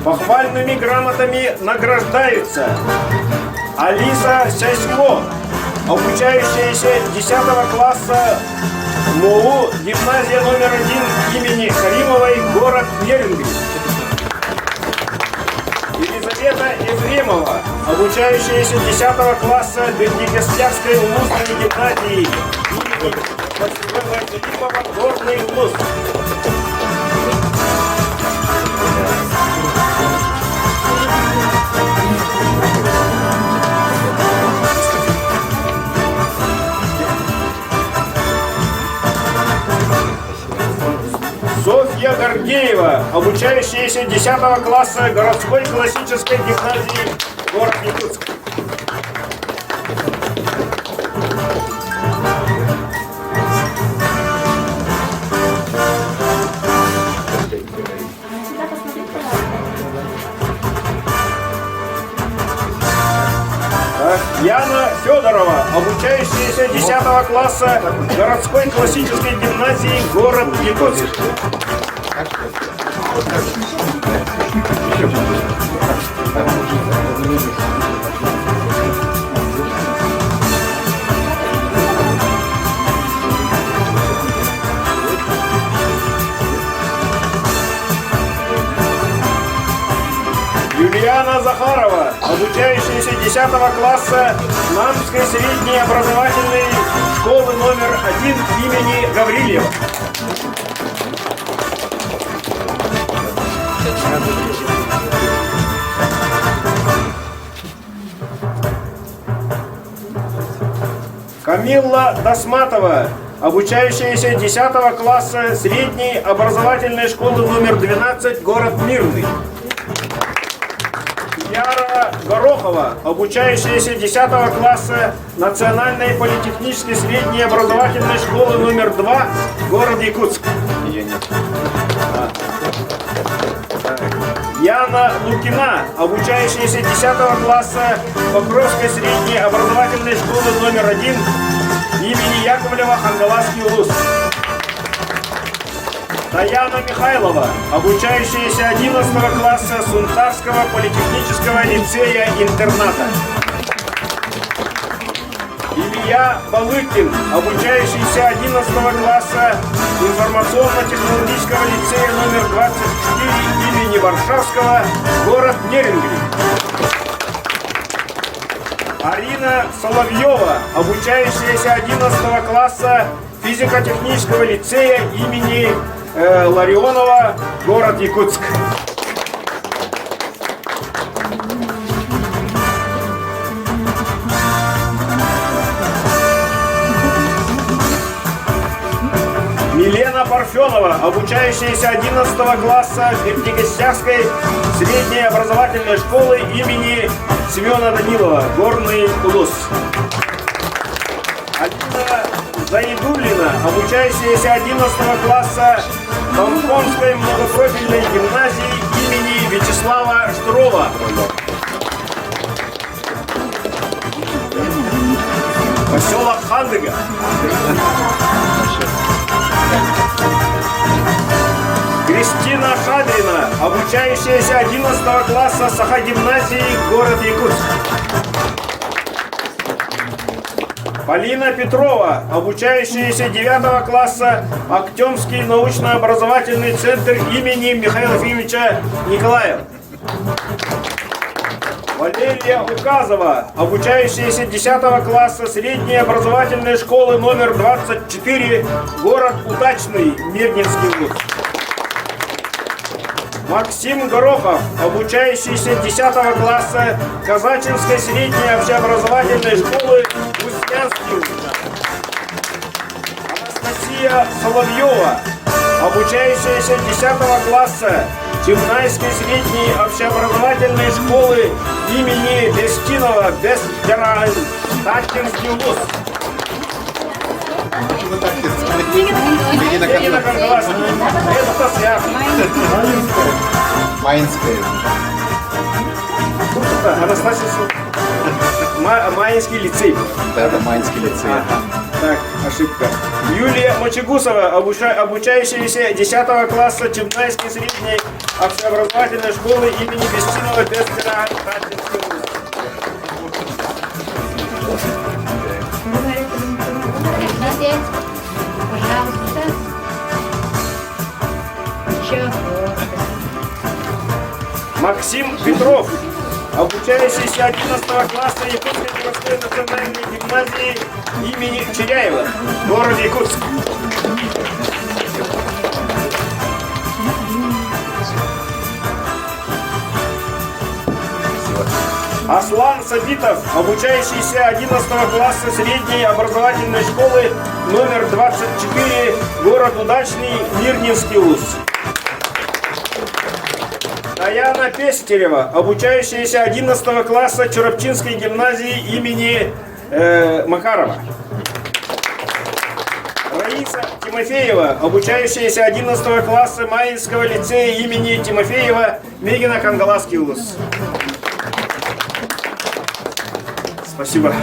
Похвальными грамотами награждается Алиса Сясько, обучающаяся 10 класса МОУ, гимназия номер 1 имени Каримовой, город Нерюнгри. Елизавета Ефремова, обучающаяся 10 класса Бердикестярской улусной гимназии имени Василия Филиппова, горный улус. Софья Гордеева, обучающаяся 10 класса городской классической гимназии, город Якутск. Яна Федорова, обучающаяся 10 класса городской классической гимназии, город Якутск. Юлиана Захарова, обучающаяся 10 класса Намской средней образовательной школы номер 1 имени Гаврилева. Камилла Досматова, обучающаяся 10 класса средней образовательной школы номер 12, город Мирный. Яра Горохова, обучающаяся 10 класса Национальной политехнической средней образовательной школы номер 2, город Якутск. Ее нет. Яна Лукина, обучающаяся 10 класса Покровской средней образовательной школы номер 1 имени Яковлева, Хангаласский улус. Таяна Михайлова, обучающаяся 11 класса Сунтарского политехнического лицея-интерната. Илья Балыкин, обучающийся 11 класса информационно-технологического лицея номер 24 имени Варшавского, город Нерюнгри. Арина Соловьева, обучающаяся 11 класса физико-технического лицея имени Ларионова, город Якутск. Милена Парфенова, обучающаяся 11 класса Бердикестярской средней образовательной школы имени Семена Данилова, горный улус. Алина Заидулина, обучающаяся 11 класса Тампонской многопрофильной гимназии имени Вячеслава Штурова. Поселок Хандыга. Кристина Шадрина, обучающаяся 11 класса Саха-гимназии, город Якутск. Полина Петрова, обучающаяся 9 класса Актемский научно-образовательный центр имени Михаила Ефимовича Николаева. Валерия Указова, обучающаяся 10 класса средней образовательной школы номер 24, город Удачный, Мирнинский улус. Максим Горохов, обучающийся 10 класса Казачинской средней общеобразовательной школы Уснянский улус. Анастасия Соловьева, обучающаяся 10 класса Чимнайской средней общеобразовательной школы имени Бестинова, Бестдераль, Татинский улус. Это связано. Майнская. Анастасия Майнский лицей. Да, это Майнский лицей. Так, ошибка. Юлия Мочегусова, обучающаяся 10 класса Чебнайской средней общеобразовательной школы имени Бестинова Пестера. Пожалуйста. Еще. Максим Петров, обучающийся 11 класса Якутской городской национальной гимназии имени Черяева в городе Якутск. Аслан Сабитов, обучающийся 11 класса средней образовательной школы номер 24, город Удачный, Мирнинский УЗ. Даяна Пестерева, обучающаяся 11 класса Чурапчинской гимназии имени Макарова. Раиса Тимофеева, обучающаяся 11 класса Маинского лицея имени Тимофеева, Мегино-Кангаласский УЗ. Спасибо.